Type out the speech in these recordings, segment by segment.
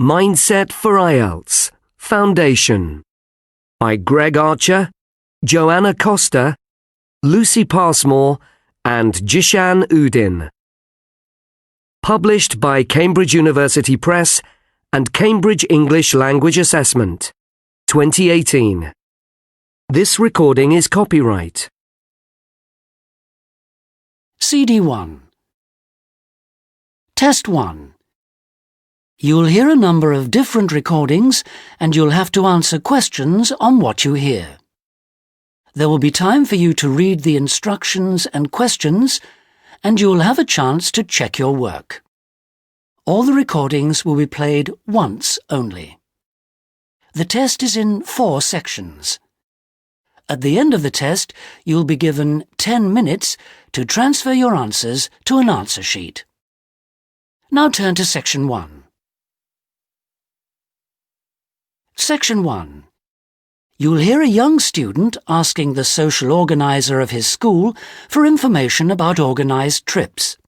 Mindset for IELTS, Foundation, by Greg Archer, Joanna Costa, Lucy Passmore, and Jishan Udin. Published by Cambridge University Press and Cambridge English Language Assessment, 2018. This recording is copyright. CD1. Test 1. You'll hear a number of different recordings and you'll have to answer questions on what you hear. There will be time for you to read the instructions and questions, and you'll have a chance to check your work. All the recordings will be played once only. The test is in 4 sections. At the end of the test, you'll be given 10 minutes to transfer your answers to an answer sheet. Now turn to Section 1. Section 1. You'll hear a young student asking the social organizer of his school for information about organised trips.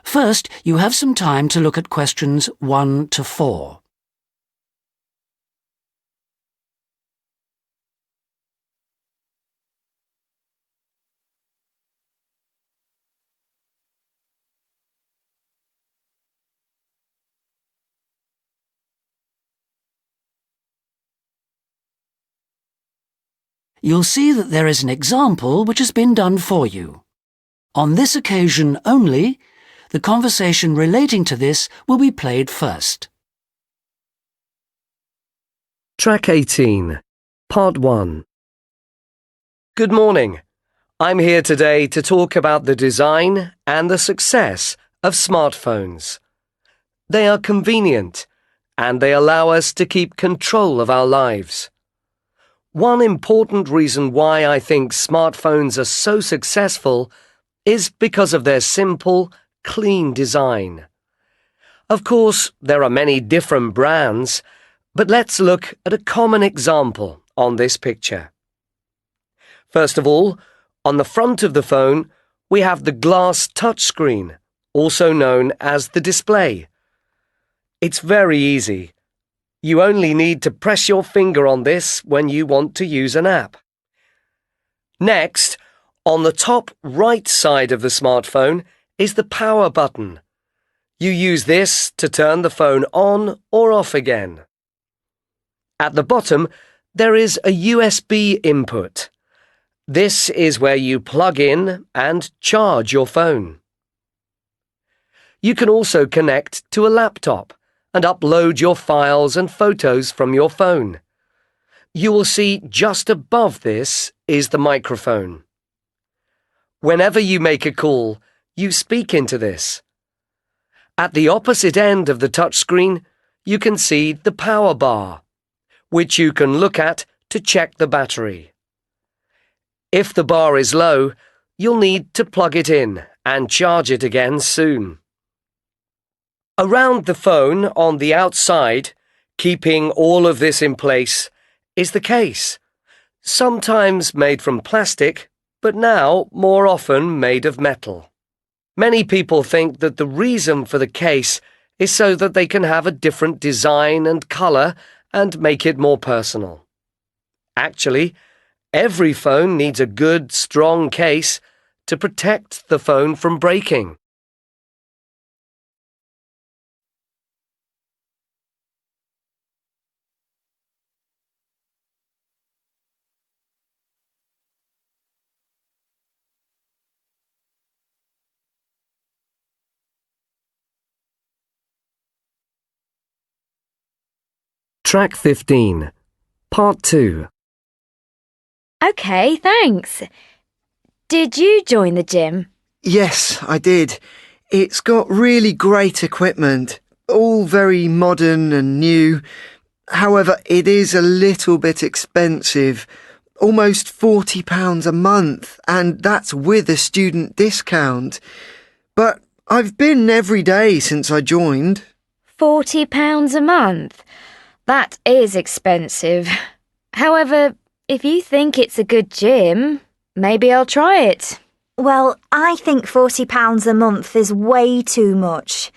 First, you have some time to look at questions 1 to 4. You'll see that there is an example which has been done for you. On this occasion only, the conversation relating to this will be played first. Track 18, Part 1. Good morning. I'm here today to talk about the design and the success of smartphones. They are convenient, and they allow us to keep control of our lives. One important reason why I think smartphones are so successful is because of their simple, clean design. Of course, there are many different brands, but let's look at a common example on this picture. First of all, on the front of the phone, we have the glass touchscreen, also known as the display. It's very easy. You only need to press your finger on this when you want to use an app. Next, on the top right side of the smartphone is the power button. You use this to turn the phone on or off again. At the bottom, there is a USB input. This is where you plug in and charge your phone. You can also connect to a laptop and upload your files and photos from your phone. You will see just above this is the microphone. Whenever you make a call, you speak into this. At the opposite end of the touchscreen, you can see the power bar, which you can look at to check the battery. If the bar is low, you'll need to plug it in and charge it again soon. Around the phone on the outside, keeping all of this in place, is the case, sometimes made from plastic, but now more often made of metal. Many people think that the reason for the case is so that they can have a different design and colour and make it more personal. Actually, every phone needs a good, strong case to protect the phone from breaking. Track 15, Part 2. OK, thanks. Did you join the gym? Yes, I did. It's got really great equipment, all very modern and new. However, it is a little bit expensive, almost £40 a month, and that's with a student discount. But I've been every day since I joined. £40 a month? That is expensive. However, if you think it's a good gym, maybe I'll try it. Well, I think £40 a month is way too much.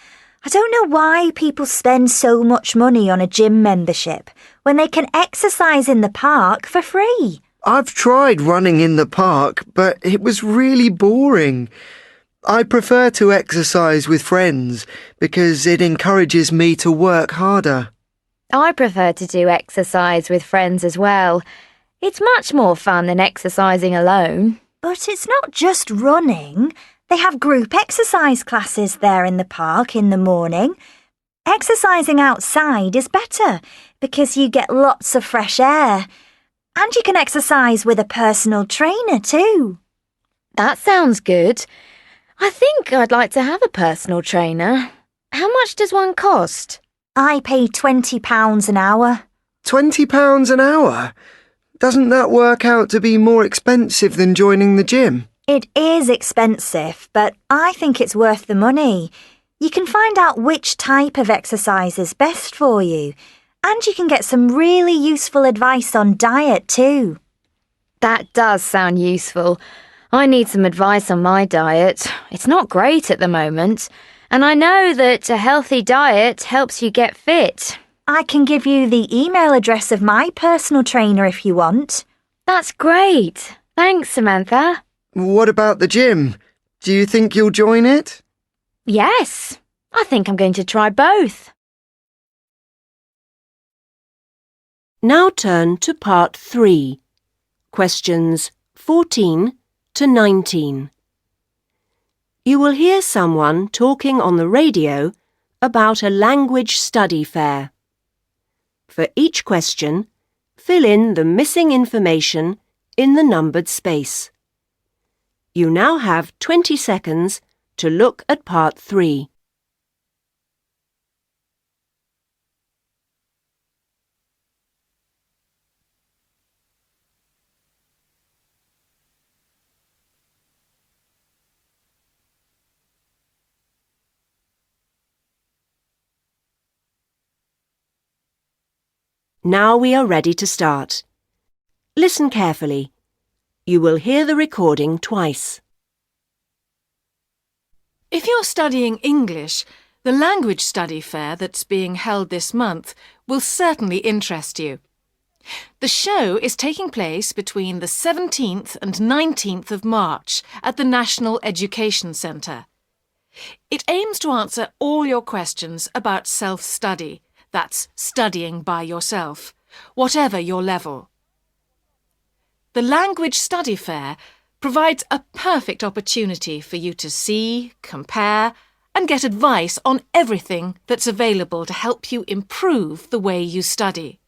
I don't know why people spend so much money on a gym membership when they can exercise in the park for free. I've tried running in the park, but it was really boring. I prefer to exercise with friends because it encourages me to work harder. I prefer to do exercise with friends as well. It's much more fun than exercising alone. But it's not just running. They have group exercise classes there in the park in the morning. Exercising outside is better because you get lots of fresh air. And you can exercise with a personal trainer too. That sounds good. I think I'd like to have a personal trainer. How much does one cost? I pay £20 an hour. £20 an hour? Doesn't that work out to be more expensive than joining the gym? It is expensive, but I think it's worth the money. You can find out which type of exercise is best for you, and you can get some really useful advice on diet too. That does sound useful. I need some advice on my diet. It's not great at the moment, and I know that a healthy diet helps you get fit. I can give you the email address of my personal trainer if you want. That's great. Thanks, Samantha. What about the gym? Do you think you'll join it? Yes, I think I'm going to try both. Now turn to part 3, questions 14 to 19. You will hear someone talking on the radio about a language study fair. For each question, fill in the missing information in the numbered space. You now have 20 seconds to look at part 3. Now we are ready to start. Listen carefully. You will hear the recording twice. If you're studying English, the language study fair that's being held this month will certainly interest you. The show is taking place between the 17th and 19th of March at the National Education Centre. It aims to answer all your questions about self-study. That's studying by yourself, whatever your level. The Language Study Fair provides a perfect opportunity for you to see, compare, and get advice on everything that's available to help you improve the way you study.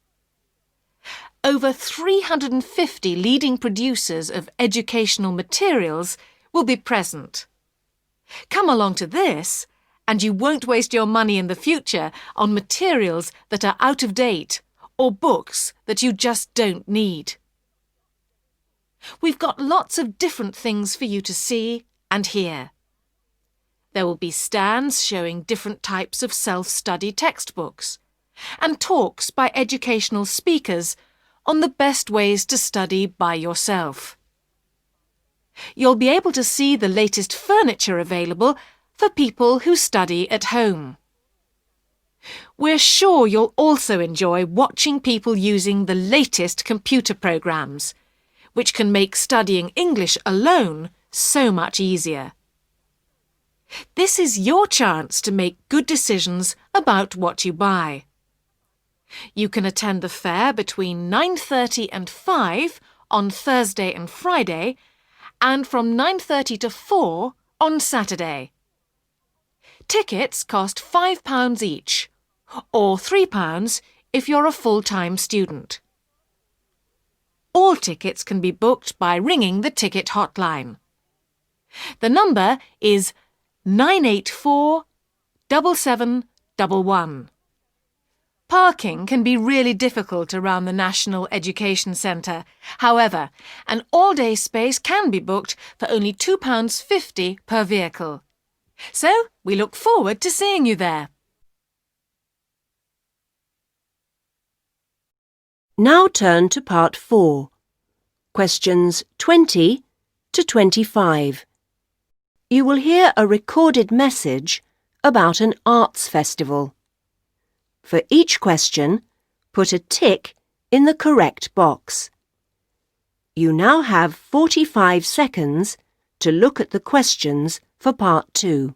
Over 350 leading producers of educational materials will be present. Come along to this, and you won't waste your money in the future on materials that are out of date or books that you just don't need. We've got lots of different things for you to see and hear. There will be stands showing different types of self-study textbooks and talks by educational speakers on the best ways to study by yourself. You'll be able to see the latest furniture available for people who study at home. We're sure you'll also enjoy watching people using the latest computer programs, which can make studying English alone so much easier. This is your chance to make good decisions about what you buy. You can attend the fair between 9:30 and 5 on Thursday and Friday, and from 9:30 to 4 on Saturday. Tickets cost £5 each, or £3 if you're a full-time student. All tickets can be booked by ringing the ticket hotline. The number is 984 7711. Parking can be really difficult around the National Education Centre. However, an all-day space can be booked for only £2.50 per vehicle. So, we look forward to seeing you there. Now turn to part 4, questions 20 to 25. You will hear a recorded message about an arts festival. For each question, put a tick in the correct box. You now have 45 seconds to look at the questions for Part 2.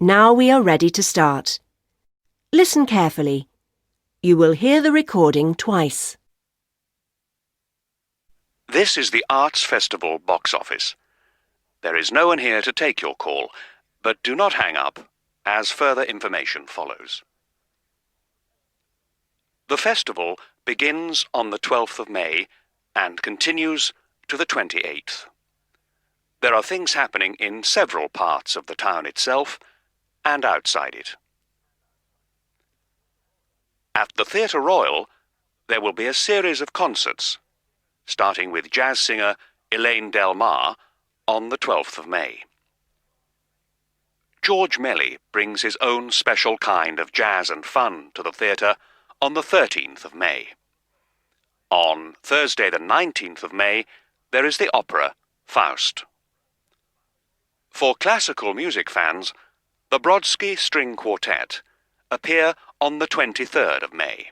Now we are ready to start. Listen carefully. You will hear the recording twice. This is the Arts Festival box office. There is no one here to take your call, but do not hang up, as further information follows. The festival begins on the 12th of May and continues to the 28th. There are things happening in several parts of the town itself and outside it. At the Theatre Royal, there will be a series of concerts, starting with jazz singer Elaine Del Mar on the 12th of May. George Melly brings his own special kind of jazz and fun to the theatre on the 13th of May. On Thursday the 19th of May, there is the opera Faust. For classical music fans, the Brodsky String Quartet appear on the 23rd of May.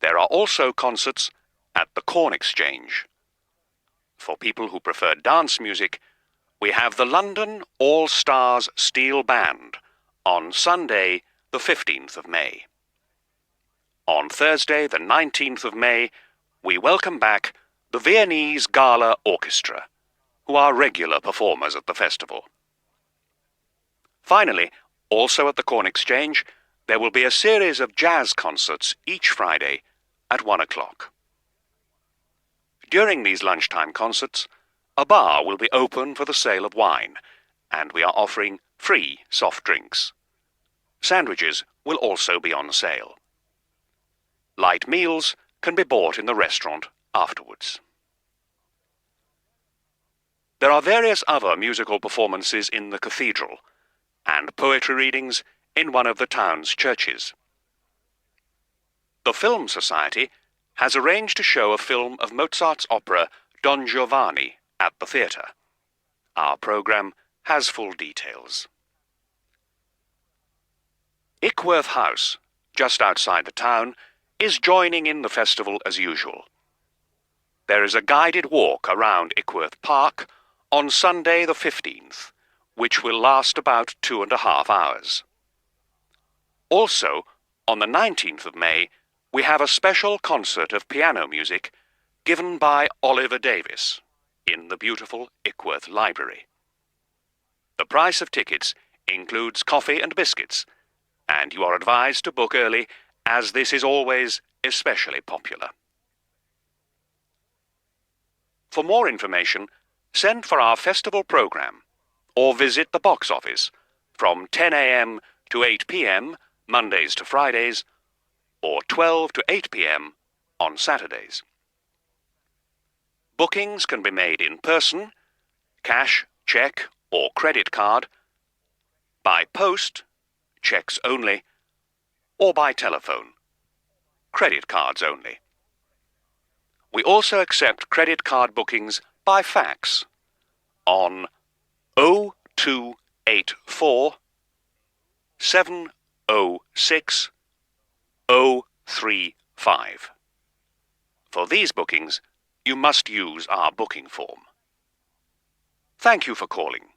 There are also concerts at the Corn Exchange. For people who prefer dance music, we have the London All Stars Steel Band on Sunday the 15th of May. On Thursday the 19th of May, we welcome back the Viennese Gala Orchestra, who are regular performers at the festival. Finally, also at the Corn Exchange, there will be a series of jazz concerts each Friday at 1 o'clock. During these lunchtime concerts, a bar will be open for the sale of wine, and we are offering free soft drinks. Sandwiches will also be on sale. Light meals can be bought in the restaurant afterwards. There are various other musical performances in the cathedral, and poetry readings in one of the town's churches. The Film Society has arranged to show a film of Mozart's opera Don Giovanni at the theatre. Our programme has full details. Ickworth House, just outside the town, is joining in the festival as usual. There is a guided walk around Ickworth Park on Sunday the 15th, which will last about 2.5 hours. Also, on the 19th of May, we have a special concert of piano music given by Oliver Davis in the beautiful Ickworth Library. The price of tickets includes coffee and biscuits, and you are advised to book early, as this is always especially popular. For more information, send for our festival programme or visit the box office from 10 a.m. to 8 p.m. Mondays to Fridays, or 12 to 8 p.m. on Saturdays. Bookings can be made in person, cash, cheque or credit card, by post, cheques only, or by telephone, credit cards only. We also accept credit card bookings by fax on 0284 706 035. For these bookings, you must use our booking form. Thank you for calling.